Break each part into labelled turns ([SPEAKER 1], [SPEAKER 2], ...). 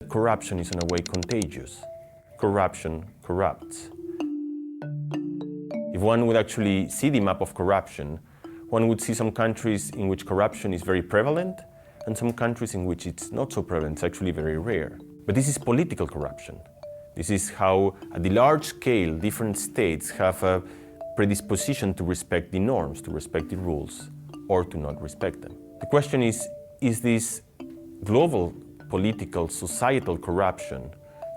[SPEAKER 1] Corruption is in a way contagious. Corruption corrupts. If one would actually see the map of corruption, one would see some countries in which corruption is very prevalent and some countries in which it's not so prevalent, it's actually very rare. But this is political corruption. This is how, at the large scale, different states have a predisposition to respect the norms, to respect the rules, or to not respect them. The question is this global political, societal corruption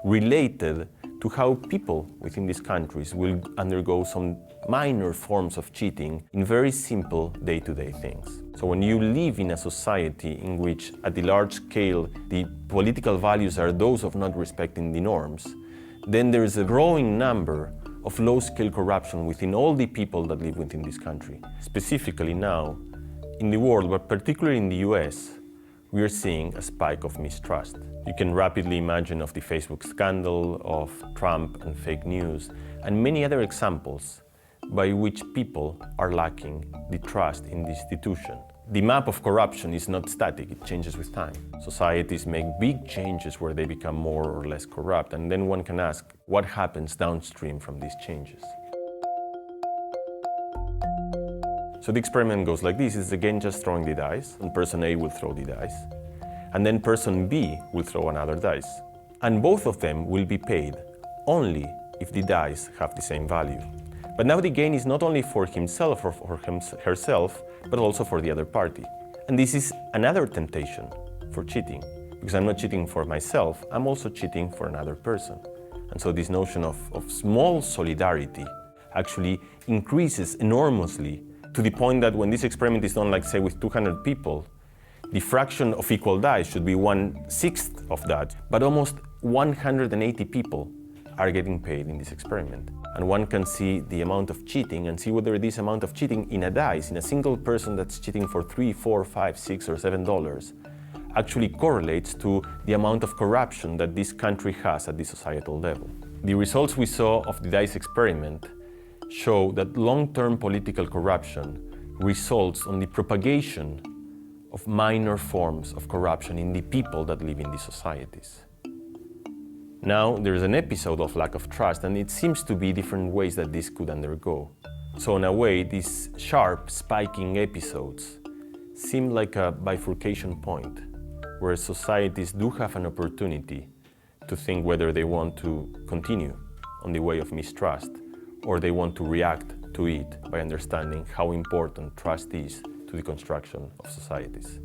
[SPEAKER 1] related to how people within these countries will undergo some minor forms of cheating in very simple day-to-day things. So when you live in a society in which, at the large scale, the political values are those of not respecting the norms, then there is a growing number of low-scale corruption within all the people that live within this country. Specifically now, in the world, but particularly in the US, we are seeing a spike of mistrust. You can rapidly imagine of the Facebook scandal, of Trump and fake news, and many other examples by which people are lacking the trust in the institution. The map of corruption is not static, it changes with time. Societies make big changes where they become more or less corrupt, and then one can ask, what happens downstream from these changes? So the experiment goes like this, it's again just throwing the dice, and person A will throw the dice, and then person B will throw another dice. And both of them will be paid only if the dice have the same value. But now the gain is not only for himself or for herself, but also for the other party. And this is another temptation for cheating, because I'm not cheating for myself, I'm also cheating for another person. And so this notion of small solidarity actually increases enormously to the point that when this experiment is done, like say with 200 people, the fraction of equal dice should be 1/6 of that, but almost 180 people are getting paid in this experiment. And one can see the amount of cheating and see whether this amount of cheating in a dice, in a single person that's cheating for $3, $4, $5, $6, or $7, actually correlates to the amount of corruption that this country has at the societal level. The results we saw of the dice experiment show that long-term political corruption results on the propagation of minor forms of corruption in the people that live in these societies. Now, there is an episode of lack of trust, and it seems to be different ways that this could undergo. So in a way, these sharp, spiking episodes seem like a bifurcation point, where societies do have an opportunity to think whether they want to continue on the way of mistrust, or they want to react to it by understanding how important trust is to the construction of societies.